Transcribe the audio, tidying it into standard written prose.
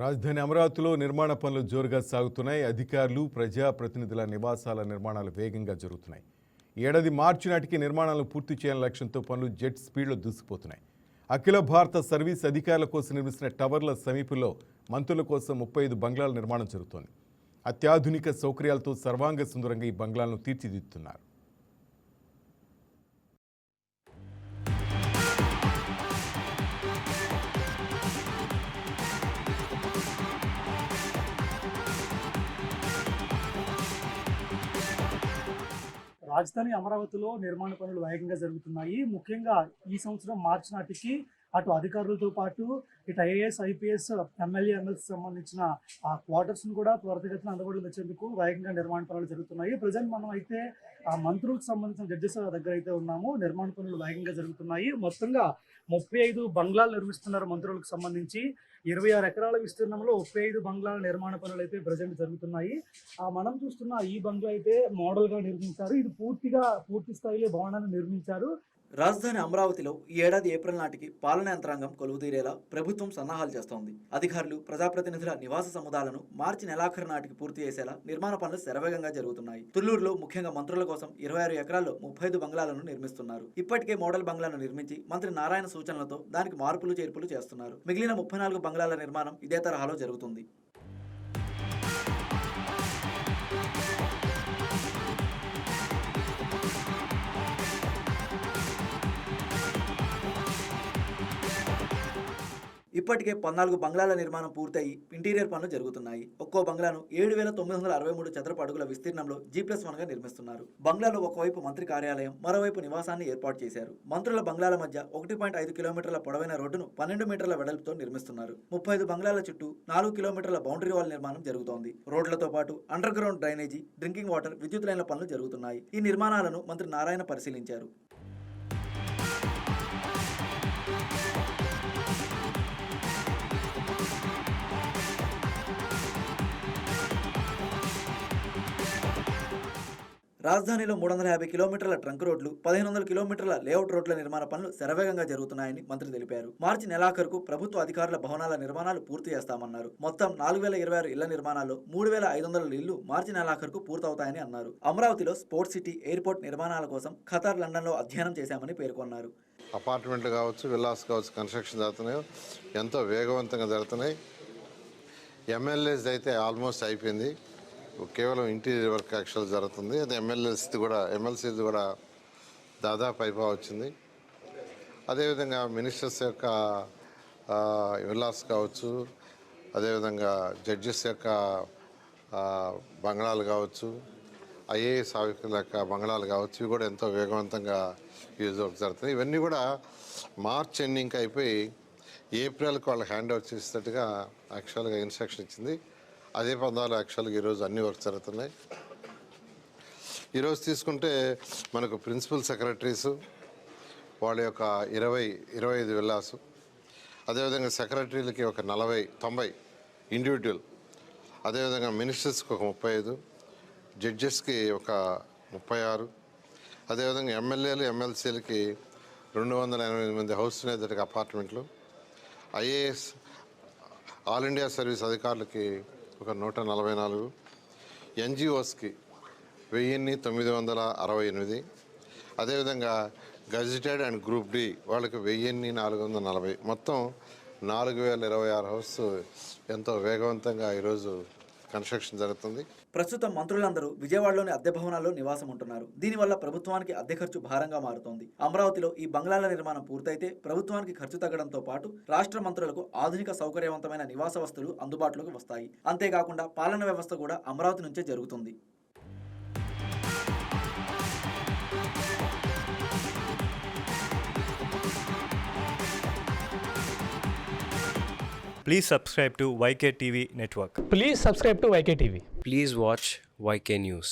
రాజధాని అమరావతిలో నిర్మాణ పనులు జోరుగా సాగుతున్నాయి. అధికారులు, ప్రజా ప్రతినిధుల నివాసాల నిర్మాణాలు వేగంగా జరుగుతున్నాయి. ఈ ఏడాది మార్చి నాటికి నిర్మాణాలను పూర్తి చేయాలని లక్ష్యంతో పనులు జెట్ స్పీడ్లో దూసుకుపోతున్నాయి. అఖిల భారత సర్వీస్ అధికారుల కోసం నిర్మిస్తున్న టవర్ల సమీపంలో మంత్రుల కోసం 35 బంగ్లాల నిర్మాణం జరుగుతోంది. అత్యాధునిక సౌకర్యాలతో సర్వాంగ సుందరంగా ఈ బంగ్లాలను తీర్చిదిద్దుతున్నారు. రాజధాని అమరావతిలో నిర్మాణ పనులు వేగంగా జరుగుతున్నాయి. ముఖ్యంగా ఈ సంవత్సరం మార్చి నాటికి అటు అధికారులతో పాటు ఇటు ఐఏఎస్, ఐపీఎస్, ఎమ్మెల్యే, ఎమ్మెల్సీ సంబంధించిన ఆ క్వార్టర్స్ను కూడా త్వరితగతిన అందుబాటులో తెచ్చేందుకు వేగంగా నిర్మాణ పనులు జరుగుతున్నాయి. ప్రజెంట్ మనం అయితే ఆ మంత్రులకు సంబంధించిన జడ్జెస్ దగ్గర అయితే ఉన్నాము. నిర్మాణ పనులు వేగంగా జరుగుతున్నాయి. మొత్తంగా 35 బంగ్లాలు నిర్మిస్తున్నారు మంత్రులకు సంబంధించి. 26 ఎకరాల విస్తీర్ణంలో 35 బంగ్లాల నిర్మాణ పనులు అయితే ప్రజెంట్ జరుగుతున్నాయి. మనం చూస్తున్న ఈ బంగ్లా అయితే మోడల్గా నిర్మించారు. ఇది పూర్తి స్థాయిలో భవనాన్ని నిర్మించారు. రాజధాని అమరావతిలో ఈ ఏడాది ఏప్రిల్ నాటికి పాలనా యంత్రాంగం కొలువుతీరేలా ప్రభుత్వం సన్నాహాలు చేస్తోంది. అధికారులు, ప్రజాప్రతినిధుల నివాస సముదాయాలను మార్చి నెలాఖరు నాటికి పూర్తి చేసేలా నిర్మాణ పనులు శరవేగంగా జరుగుతున్నాయి. తుళ్లూరులో ముఖ్యంగా మంత్రుల కోసం 26 ఎకరాల్లో 35 బంగ్లాలను నిర్మిస్తున్నారు. ఇప్పటికే మోడల్ బంగ్లాను నిర్మించి మంత్రి నారాయణ సూచనలతో దానికి మార్పులు చేర్పులు చేస్తున్నారు. మిగిలిన 34 బంగ్లాల నిర్మాణం ఇదే తరహాలో జరుగుతుంది. ఇప్పటికే 14 బంగ్లాల నిర్మాణం పూర్తయి ఇంటీరియర్ పనులు జరుగుతున్నాయి. ఒక్కో బంగ్లాను 7,963 చదరపు అడుగుల విస్తీర్ణంలో G+1 గా నిర్మిస్తున్నారు. బంగ్లాలో ఒకవైపు మంత్రి కార్యాలయం, మరోవైపు నివాసాన్ని ఏర్పాటు చేశారు. మంత్రుల బంగ్లాల మధ్య 1.5 కిలోమీటర్ల పొడవైన రోడ్డును 12 మీటర్ల వెడల్పుతో నిర్మిస్తున్నారు. 35 బంగ్లాల చుట్టూ 4 కిలోమీటర్ల బౌండరీ వాల్ నిర్మాణం జరుగుతోంది. రోడ్లతో పాటు under ground drainage, drinking water, విద్యుత్ లైన్ల పనులు జరుగుతున్నాయి. ఈ నిర్మాణాలను మంత్రి నారాయణ పరిశీలించారు. రాజధానిలో 350 కిలోమీటర్ల ట్రంక్ రోడ్లు, 1500 కిలోమీటర్ల లేఅవుట్ రోడ్ల నిర్మాణ పనులు శరవేగంగా జరుగుతున్నాయని మంత్రి తెలిపారు. మార్చి నెలాఖరుకు ప్రభుత్వ అధికారుల భవనాల నిర్మాణాలు పూర్తి చేస్తామన్నారు. మొత్తం 4026 ఇళ్ల నిర్మాణాల్లో 3500 ఇళ్లు మార్చి నెలాఖరుకు పూర్తవుతాయని అన్నారు. అమరావతిలో స్పోర్ట్స్ సిటీ, ఎయిర్పోర్ట్ నిర్మాణాల కోసం ఖతార్, లండన్లో అధ్యయనం చేశామని పేర్కొన్నారు. అపార్ట్మెంట్లు కావచ్చు, విల్లాస్ కావచ్చు, కన్స్ట్రక్షన్ జరుగుతున్నాయి, ఎంతో వేగవంతంగా జరుగుతున్నాయి. ఎమ్మెల్యేస్ అయితే ఆల్మోస్ట్ అయిపోయింది. కేవలం ఇంటీరియర్ వర్క్ యాక్చువల్ జరుగుతుంది. అది ఎమ్మెల్సీది కూడా దాదాపు వచ్చింది. అదేవిధంగా మినిస్టర్స్ యొక్క విల్లాస్ కావచ్చు, అదేవిధంగా జడ్జెస్ యొక్క బంగ్లాలు కావచ్చు, ఐఏఎస్ ఆఫీసర్ల యొక్క బంగ్లాలు కావచ్చు, ఇవి కూడా ఎంతో వేగవంతంగా యూజ్ వర్క్ జరుగుతుంది. ఇవన్నీ కూడా మార్చ్ ఎండింగ్కి అయిపోయి ఏప్రిల్కి వాళ్ళకి హ్యాండ్ ఓవర్ చేసేటట్టుగా యాక్చువల్గా ఇన్స్ట్రక్షన్ ఇచ్చింది. అదే పందాలు యాక్చువల్గా ఈరోజు అన్ని వర్క్ జరుగుతున్నాయి. ఈరోజు తీసుకుంటే మనకు ప్రిన్సిపల్ సెక్రటరీసు వాళ్ళ యొక్క 25 విల్లాసు, అదేవిధంగా సెక్రటరీలకి ఒక 90 ఇండివిజువల్, అదేవిధంగా మినిస్టర్స్కి ఒక 35, జడ్జెస్కి ఒక 36, అదేవిధంగా ఎమ్మెల్యేలు, ఎమ్మెల్సీలకి 288 మంది హౌస్ నేతకి అపార్ట్మెంట్లు, ఐఏఎస్, ఆల్ ఇండియా సర్వీస్ అధికారులకి ఒక 144, ఎన్జిఓస్కి 1968, అదేవిధంగా గజిటెడ్ అండ్ గ్రూప్ డి వాళ్ళకి 1440, మొత్తం 4026 హౌస్ ఎంతో వేగవంతంగా ఈరోజు కన్స్ట్రక్షన్ జరుగుతుంది. ప్రస్తుతం మంత్రులందరూ విజయవాడలోని అద్దె భవనాల్లో నివాసం ఉంటున్నారు. దీనివల్ల ప్రభుత్వానికి అద్దె ఖర్చు భారంగా మారుతోంది. అమరావతిలో ఈ బంగ్లాల నిర్మాణం పూర్తయితే ప్రభుత్వానికి ఖర్చు తగ్గడంతో పాటు రాష్ట్ర మంత్రులకు ఆధునిక సౌకర్యవంతమైన నివాస వస్తువులు అందుబాటులోకి వస్తాయి. అంతేకాకుండా పాలన వ్యవస్థ కూడా అమరావతి నుంచే జరుగుతుంది. Please subscribe to YK TV Network. Please subscribe to YK TV. Please watch YK News.